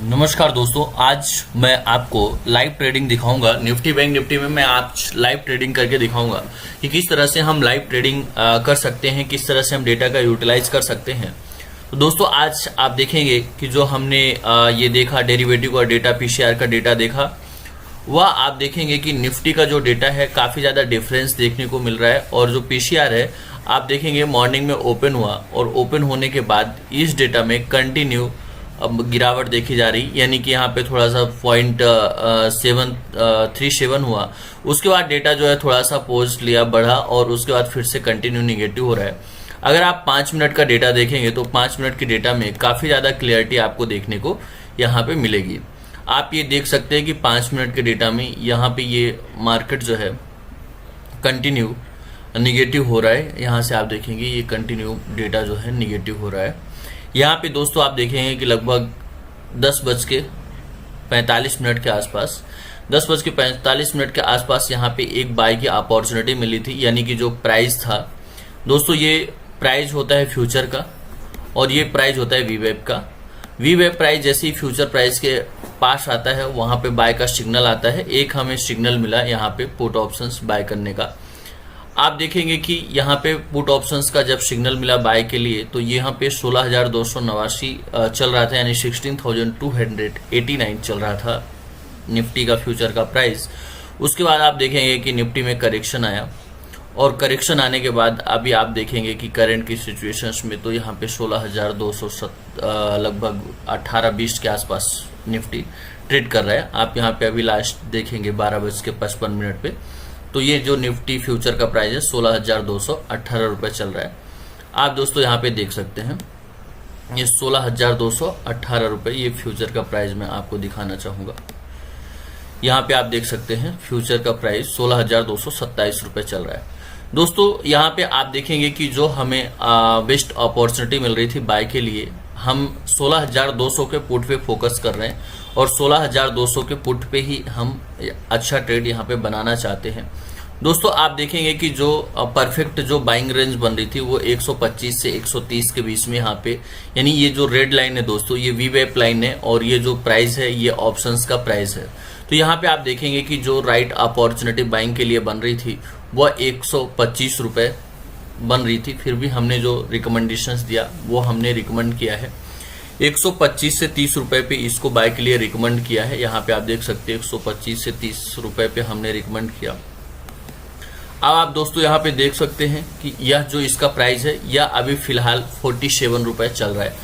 नमस्कार दोस्तों, आज मैं आपको लाइव ट्रेडिंग दिखाऊंगा। निफ्टी बैंक निफ्टी में मैं आज लाइव ट्रेडिंग करके दिखाऊंगा कि किस तरह से हम लाइव ट्रेडिंग कर सकते हैं, किस तरह से हम डेटा का यूटिलाइज कर सकते हैं। तो दोस्तों आज आप देखेंगे कि जो हमने ये देखा डेरिवेटिव का डेटा, पीसीआर का डेटा देखा, वह आप देखेंगे कि निफ्टी का जो डेटा है काफ़ी ज़्यादा डिफरेंस देखने को मिल रहा है। और जो पीसीआर है आप देखेंगे मॉर्निंग में ओपन हुआ और ओपन होने के बाद इस डेटा में कंटिन्यू गिरावट देखी जा रही, यानी कि यहाँ पे थोड़ा सा 0.737 हुआ। उसके बाद डेटा जो है थोड़ा सा पोज लिया, बढ़ा और उसके बाद फिर से कंटिन्यू निगेटिव हो रहा है। अगर आप 5 मिनट का डेटा देखेंगे तो 5 मिनट के डेटा में काफ़ी ज़्यादा क्लियरिटी आपको देखने को यहाँ पे मिलेगी। आप ये देख सकते हैं कि 5 मिनट के डेटा में यहाँ पे ये मार्केट जो है कंटिन्यू निगेटिव हो रहा है। यहाँ से आप देखेंगे ये कंटिन्यू डेटा जो है निगेटिव हो रहा है। यहाँ पे दोस्तों आप देखेंगे कि लगभग 10:45 के आसपास 10:45 के आसपास यहाँ पे एक बाय की अपॉर्चुनिटी मिली थी, यानी कि जो प्राइस था दोस्तों, ये प्राइस होता है फ्यूचर का और ये प्राइस होता है वीवेब का। वीवेब प्राइस जैसे ही फ्यूचर प्राइस के पास आता है वहाँ पे बाय का सिग्नल आता है। एक हमें सिग्नल मिला यहाँ पे पुट ऑप्शंस बाय करने का। आप देखेंगे कि यहाँ पे पुट ऑप्शंस का जब सिग्नल मिला बाय के लिए तो यहाँ पे 16,289 चल रहा था, यानी 16,289 चल रहा था निफ्टी का फ्यूचर का प्राइस। उसके बाद आप देखेंगे कि निफ्टी में करेक्शन आया और करेक्शन आने के बाद अभी आप देखेंगे कि करंट की सिचुएशंस में तो यहाँ पे 16,200 लगभग 18-20 के आसपास निफ्टी ट्रेड कर रहा है। आप यहाँ पे अभी लास्ट देखेंगे 12:55 पे, तो ये जो निफ्टी फ्यूचर का प्राइस है 16,218 रुपये चल रहा है। आप दोस्तों यहाँ पे देख सकते हैं ये 16,218 रुपये ये फ्यूचर का प्राइस मैं आपको दिखाना चाहूँगा। यहाँ पे आप देख सकते हैं फ्यूचर का प्राइस 16,227 रुपये चल रहा है। दोस्तों यहाँ पे आप देखेंगे कि जो हमें बेस्ट अपॉर्चुनिटी मिल रही थी बाय के लिए, हम 16,200 के पुट पे फोकस कर रहे हैं और 16,200 के पुट पे ही हम अच्छा ट्रेड यहाँ पे बनाना चाहते हैं। दोस्तों आप देखेंगे कि जो परफेक्ट जो बाइंग रेंज बन रही थी वो 125 से 130 के बीच में यहाँ पे, यानी ये जो रेड लाइन है दोस्तों ये वीवेब लाइन है और ये जो प्राइस है ये ऑप्शंस का प्राइस है। तो यहाँ पे आप देखेंगे कि जो राइट अपॉर्चुनिटी बाइंग के लिए बन रही थी वह 125 रुपये बन रही थी। फिर भी हमने जो रिकमेंडेशंस दिया वो हमने रिकमेंड किया है 125 से 30 रुपये पे इसको बाय के लिए रिकमेंड किया है। यहाँ पे आप देख सकते हैं 125 से 30 रुपये पे हमने रिकमेंड किया। अब आप दोस्तों यहाँ पे देख सकते हैं कि यह जो इसका प्राइस है यह अभी फिलहाल 47 रुपये चल रहा है।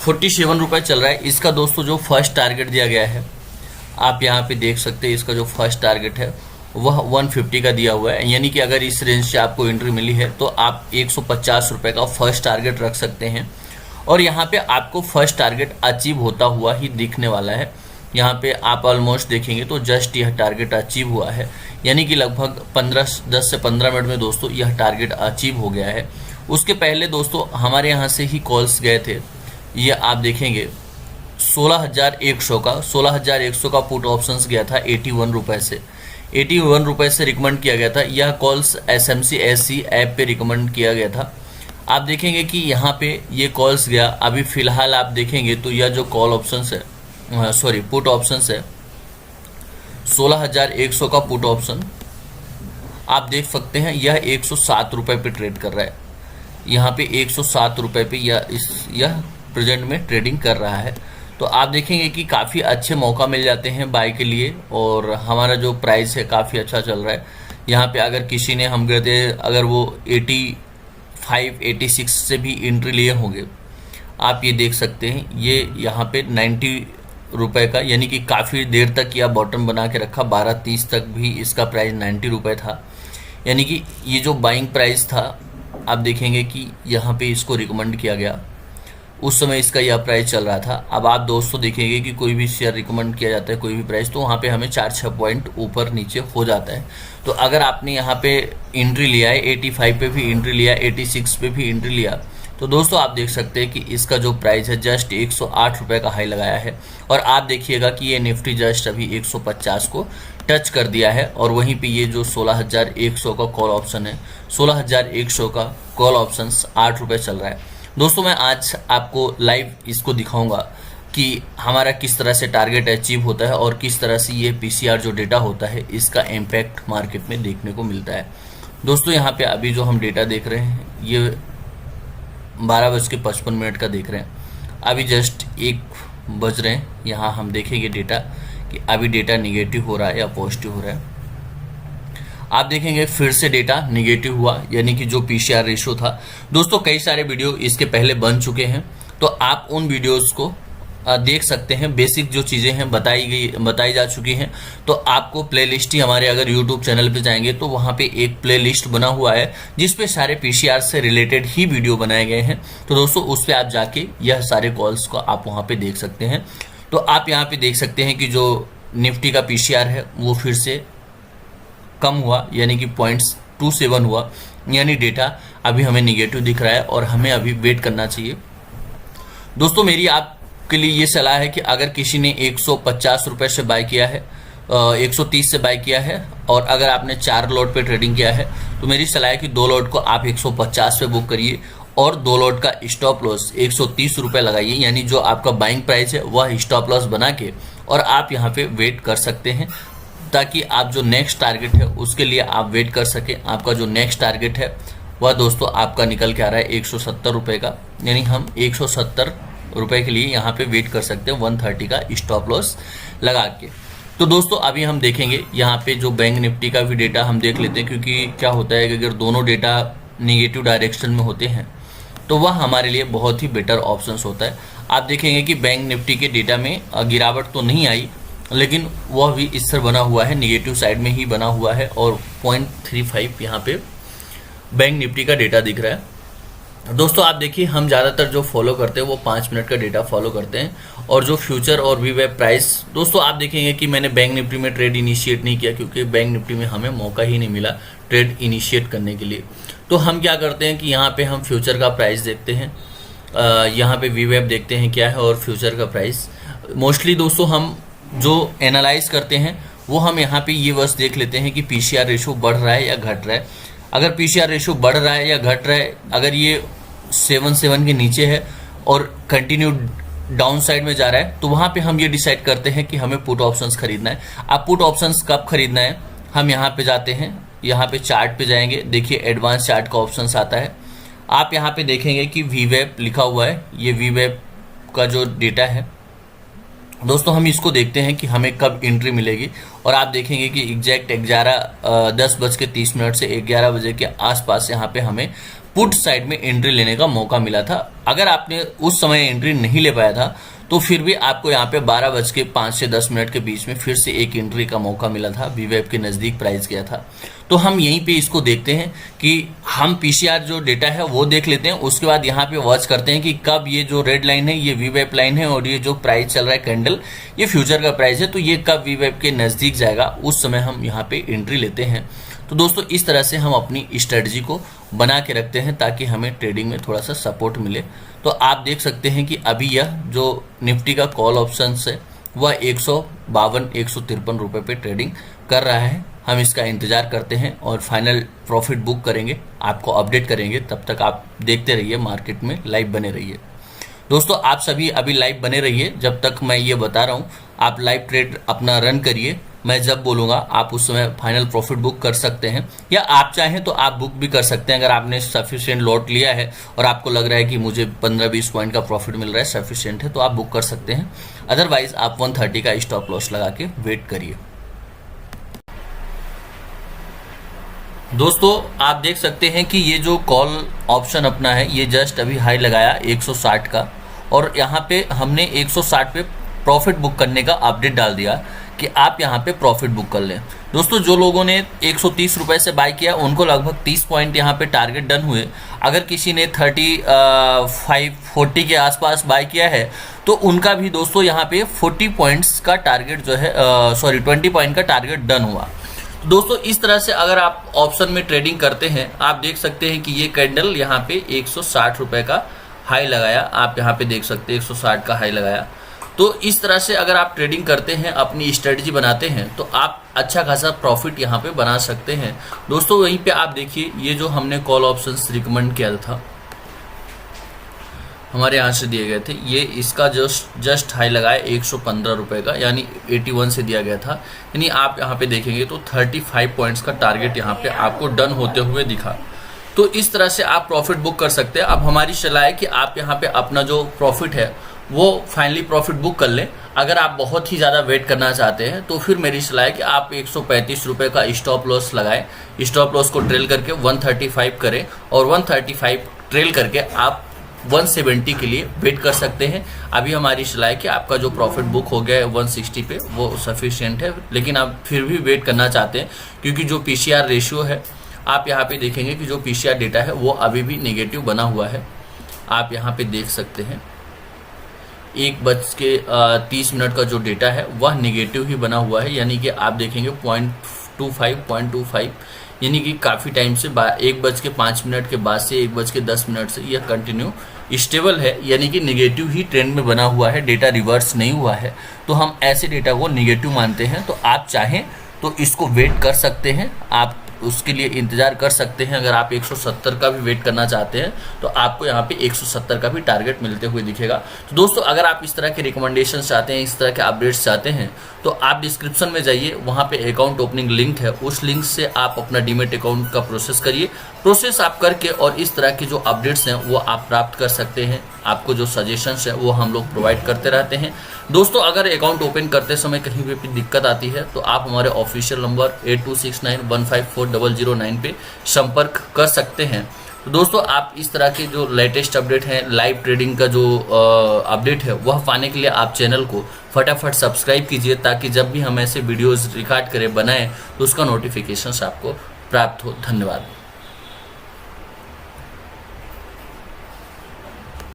47 रुपये चल रहा है। इसका दोस्तों जो फर्स्ट टारगेट दिया गया है आप यहाँ पे देख सकते हैं, इसका जो फर्स्ट टारगेट है वह 150 का दिया हुआ है, यानी कि अगर इस रेंज से आपको एंट्री मिली है तो आप 150 रुपये का फर्स्ट टारगेट रख सकते हैं। और यहाँ पे आपको फर्स्ट टारगेट अचीव होता हुआ ही दिखने वाला है। यहाँ पे आप ऑलमोस्ट देखेंगे तो जस्ट यह टारगेट अचीव हुआ है, यानी कि लगभग 10 से 15 मिनट में दोस्तों यह टारगेट अचीव हो गया है। उसके पहले दोस्तों हमारे यहाँ से ही कॉल्स गए थे, ये आप देखेंगे 16,100 का पुट ऑप्शंस गया था 81 रुपये से। 81 रुपये से रिकमेंड किया गया था। यह कॉल्स SMC SC ऐप पे रिकमेंड किया गया था। आप देखेंगे कि यहाँ पे ये कॉल्स गया। अभी फिलहाल आप देखेंगे तो यह जो कॉल ऑप्शंस है पुट ऑप्शंस है 16,100 का पुट ऑप्शन आप देख सकते हैं यह 107 रुपये पे ट्रेड कर रहा है। यहाँ पे 107 रुपये पे यह प्रेजेंट में ट्रेडिंग कर रहा है। तो आप देखेंगे कि काफ़ी अच्छे मौका मिल जाते हैं बाय के लिए और हमारा जो प्राइस है काफ़ी अच्छा चल रहा है। यहाँ पे अगर किसी ने हम कहते अगर वो 85-86 से भी एंट्री लिए होंगे, आप ये देख सकते हैं ये यहाँ पे 90 रुपये का, यानी कि काफ़ी देर तक यह बॉटम बना के रखा। 12:30 तक भी इसका प्राइस 90 रुपये था, यानी कि ये जो बाइंग प्राइस था आप देखेंगे कि यहाँ पे इसको रिकमेंड किया गया। उस समय इसका यह प्राइस चल रहा था। अब आप दोस्तों देखेंगे कि कोई भी शेयर रिकमेंड किया जाता है कोई भी प्राइस तो वहाँ पे हमें 4-6 पॉइंट ऊपर नीचे हो जाता है। तो अगर आपने यहाँ पे एंट्री लिया है 85 पे भी एंट्री लिया, 86 पे भी एंट्री लिया, तो दोस्तों आप देख सकते हैं कि इसका जो प्राइस है जस्ट 108 रुपये का हाई लगाया है। और आप देखिएगा कि ये निफ्टी जस्ट अभी 150 को टच कर दिया है। और वहीं पे ये जो 16,100 का कॉल ऑप्शन है, 16,100 का कॉल ऑप्शन 8 रुपये चल रहा है। दोस्तों मैं आज आपको लाइव इसको दिखाऊंगा कि हमारा किस तरह से टारगेट अचीव होता है और किस तरह से ये पीसीआर जो डेटा होता है इसका इम्पैक्ट मार्केट में देखने को मिलता है। दोस्तों यहाँ पे अभी जो हम डेटा देख रहे हैं ये 12:55 का देख रहे हैं। अभी जस्ट 1 बज रहे हैं। यहाँ हम देखेंगे डेटा कि अभी डेटा निगेटिव हो रहा है या पॉजिटिव हो रहा है। आप देखेंगे फिर से डेटा निगेटिव हुआ, यानी कि जो पीसीआर रेशो था। दोस्तों कई सारे वीडियो इसके पहले बन चुके हैं, तो आप उन वीडियोस को देख सकते हैं। बेसिक जो चीज़ें हैं बताई जा चुकी हैं। तो आपको प्लेलिस्ट ही हमारे अगर यूट्यूब चैनल पे जाएंगे तो वहाँ पे एक प्लेलिस्ट बना हुआ है जिसपे सारे पीसीआर से रिलेटेड ही वीडियो बनाए गए हैं। तो दोस्तों उस पर आप जाके यह सारे कॉल्स को आप वहाँ पे देख सकते हैं। तो आप यहाँ पे देख सकते हैं कि जो निफ्टी का पीसीआर है वो फिर से कम हुआ, यानी कि 0.27 हुआ, यानी डेटा अभी हमें निगेटिव दिख रहा है और हमें अभी वेट करना चाहिए। दोस्तों मेरी आपके लिए ये सलाह है कि अगर किसी ने 150 रुपये से बाय किया है, 130 से बाय किया है और अगर आपने 4 लॉट पे ट्रेडिंग किया है तो मेरी सलाह है कि 2 लॉट को आप 150 पे बुक करिए और 2 लॉट का स्टॉप लॉस 130 रुपये लगाइए, यानी जो आपका बाइंग प्राइस है वह स्टॉप लॉस बना के और आप यहाँ पे वेट कर सकते हैं ताकि आप जो नेक्स्ट टारगेट है उसके लिए आप वेट कर सकें। आपका जो नेक्स्ट टारगेट है वह दोस्तों आपका निकल के आ रहा है 170 रुपये का, यानी हम 170 रुपये के लिए यहाँ पे वेट कर सकते हैं 130 का स्टॉप लॉस लगा के। तो दोस्तों अभी हम देखेंगे यहाँ पे जो बैंक निफ्टी का भी डेटा हम देख लेते हैं, क्योंकि क्या होता है कि अगर दोनों डेटा निगेटिव डायरेक्शन में होते हैं तो वह हमारे लिए बहुत ही बेटर ऑप्शंस होता है। आप देखेंगे कि बैंक निफ्टी के डेटा में गिरावट तो नहीं आई, लेकिन वह भी इस तरह बना हुआ है, निगेटिव साइड में ही बना हुआ है और 0.35 यहाँ पे बैंक निफ्टी का डेटा दिख रहा है। दोस्तों आप देखिए हम ज़्यादातर जो फॉलो करते हैं वो 5 मिनट का डेटा फॉलो करते हैं और जो फ्यूचर और वीवेब प्राइस, दोस्तों आप देखेंगे कि मैंने बैंक निफ्टी में ट्रेड इनिशिएट नहीं किया क्योंकि बैंक निफ्टी में हमें मौका ही नहीं मिला ट्रेड इनिशिएट करने के लिए। तो हम क्या करते हैं कि यहाँ पे हम फ्यूचर का प्राइस देखते हैं, यहाँ पे वीवेब देखते हैं क्या है और फ्यूचर का प्राइस। मोस्टली दोस्तों हम जो एनालाइज करते हैं वो हम यहाँ पे ये बस देख लेते हैं कि पीसीआर रेशो बढ़ रहा है या घट रहा है। अगर पीसीआर रेशो बढ़ रहा है या घट रहा है, अगर ये 7 के नीचे है और कंटिन्यू डाउन साइड में जा रहा है तो वहाँ पे हम ये डिसाइड करते हैं कि हमें पुट ऑप्शंस खरीदना है। अब पुट ऑप्शंस कब खरीदना है, हम यहाँ पे जाते हैं, यहाँ पे चार्ट पे जाएंगे, देखिए एडवांस चार्ट का ऑप्शंस आता है। आप यहाँ पे देखेंगे कि वीवेब लिखा हुआ है, ये वीवेब का जो डेटा है दोस्तों हम इसको देखते हैं कि हमें कब एंट्री मिलेगी। और आप देखेंगे कि एग्जैक्ट 10:30 से 11 बजे के आसपास यहाँ पे हमें पुट साइड में एंट्री लेने का मौका मिला था। अगर आपने उस समय एंट्री नहीं ले पाया था तो फिर भी आपको यहाँ पे 12:05 से 10 के बीच में फिर से एक एंट्री का मौका मिला था, वीवेब के नज़दीक प्राइस गया था। तो हम यहीं पे इसको देखते हैं कि हम पीसीआर जो डेटा है वो देख लेते हैं, उसके बाद यहाँ पे वॉच करते हैं कि कब ये जो रेड लाइन है ये वीवेब लाइन है और ये जो प्राइस चल रहा है कैंडल ये फ्यूचर का प्राइस है, तो ये कब वीवेब के नज़दीक जाएगा उस समय हम यहाँ पे एंट्री लेते हैं। तो दोस्तों इस तरह से हम अपनी स्ट्रेटजी को बना के रखते हैं ताकि हमें ट्रेडिंग में थोड़ा सा सपोर्ट मिले। तो आप देख सकते हैं कि अभी यह जो निफ्टी का कॉल ऑप्शन है वह 152-153 रुपये पे ट्रेडिंग कर रहा है। हम इसका इंतजार करते हैं और फाइनल प्रॉफिट बुक करेंगे, आपको अपडेट करेंगे। तब तक आप देखते रहिए, मार्केट में लाइव बने रहिए। दोस्तों आप सभी अभी लाइव बने रहिए, जब तक मैं ये बता रहा हूँ आप लाइव ट्रेड अपना रन करिए। मैं जब बोलूँगा आप उस समय फाइनल प्रॉफिट बुक कर सकते हैं, या आप चाहें तो आप बुक भी कर सकते हैं। अगर आपने सफिशिएंट लॉट लिया है और आपको लग रहा है कि मुझे 15-20 पॉइंट का प्रॉफिट मिल रहा है, सफिशिएंट है, तो आप बुक कर सकते हैं। अदरवाइज आप 130 का स्टॉप लॉस लगा के वेट करिए। दोस्तों आप देख सकते हैं कि ये जो कॉल ऑप्शन अपना है ये जस्ट अभी हाई लगाया 160 का, और यहाँ पे हमने 160 पे प्रॉफिट बुक करने का अपडेट डाल दिया कि आप यहाँ पे प्रॉफिट बुक कर लें। दोस्तों जो लोगों ने 130 रुपये से बाय किया उनको लगभग 30 पॉइंट यहाँ पे टारगेट डन हुए। अगर किसी ने 35-40 के आसपास बाय किया है तो उनका भी दोस्तों यहाँ पे 40 पॉइंट्स का टारगेट जो है 20 पॉइंट का टारगेट डन हुआ। दोस्तों इस तरह से अगर आप ऑप्शन में ट्रेडिंग करते हैं, आप देख सकते हैं कि ये कैंडल यहाँ पे 160 रुपये का हाई लगाया, आप यहाँ पे देख सकते हैं 160 का हाई लगाया। तो इस तरह से अगर आप ट्रेडिंग करते हैं, अपनी स्ट्रेटजी बनाते हैं, तो आप अच्छा खासा प्रॉफिट यहाँ पे बना सकते हैं। दोस्तों वहीं पे आप देखिए ये जो हमने कॉल ऑप्शंस रिकमेंड किया था हमारे यहाँ से दिए गए थे, ये इसका जस्ट हाई लगा है 115 रुपये का, यानी 81 से दिया गया था। यानी आप यहाँ पे देखेंगे तो 35 पॉइंट्स का टारगेट यहाँ पे आपको डन होते हुए दिखा। तो इस तरह से आप प्रॉफिट बुक कर सकते हैं। अब हमारी सलाह है कि आप यहाँ पे अपना जो प्रॉफिट है वो फाइनली प्रॉफिट बुक कर लें। अगर आप बहुत ही ज़्यादा वेट करना चाहते हैं तो फिर मेरी सलाह है कि आप 135 रुपये का स्टॉप लॉस लगाएं। स्टॉप लॉस को ट्रेल करके 135 करें और 135 ट्रेल करके आप 170 के लिए वेट कर सकते हैं। अभी हमारी सलाह है कि आपका जो प्रॉफिट बुक हो गया है 160 पे वो सफिशिएंट है, लेकिन आप फिर भी वेट करना चाहते हैं क्योंकि जो पीसीआर रेशियो है, आप यहाँ पे देखेंगे कि जो पीसीआर डेटा है वो अभी भी नेगेटिव बना हुआ है। आप यहाँ पे देख सकते हैं 1:30 का जो डेटा है वह नेगेटिव ही बना हुआ है, यानी कि आप देखेंगे 0.25 यानी कि काफ़ी टाइम से 1:05 के बाद से 1:10 से यह कंटिन्यू स्टेबल है, यानी कि नेगेटिव ही ट्रेंड में बना हुआ है, डेटा रिवर्स नहीं हुआ है। तो हम ऐसे डेटा को नेगेटिव मानते हैं। तो आप चाहें तो इसको वेट कर सकते हैं, आप उसके लिए इंतजार कर सकते हैं। अगर आप 170 का भी वेट करना चाहते हैं तो आपको यहाँ पे 170 का भी टारगेट मिलते हुए दिखेगा। तो दोस्तों, अगर आप इस तरह के रिकमेंडेशन चाहते हैं, इस तरह के अपडेट्स चाहते हैं, तो आप डिस्क्रिप्शन में जाइए, वहाँ पे अकाउंट ओपनिंग लिंक है, उस लिंक से आप अपना डीमेट अकाउंट का प्रोसेस करिए। प्रोसेस आप करके और इस तरह के जो अपडेट्स हैं वो आप प्राप्त कर सकते हैं। आपको जो सजेशंस है वो हम लोग प्रोवाइड करते रहते हैं। दोस्तों, अगर अकाउंट ओपन करते समय कहीं भी दिक्कत आती है तो आप हमारे ऑफिशियल नंबर 8269154009 पे संपर्क कर सकते हैं। तो दोस्तों, आप इस तरह के जो लेटेस्ट अपडेट हैं, लाइव ट्रेडिंग का जो अपडेट है वह पाने के लिए आप चैनल को फटाफट सब्सक्राइब कीजिए, ताकि जब भी हम ऐसे वीडियोस रिकॉर्ड करें, बनाएं, तो उसका नोटिफिकेशन आपको प्राप्त हो। धन्यवाद।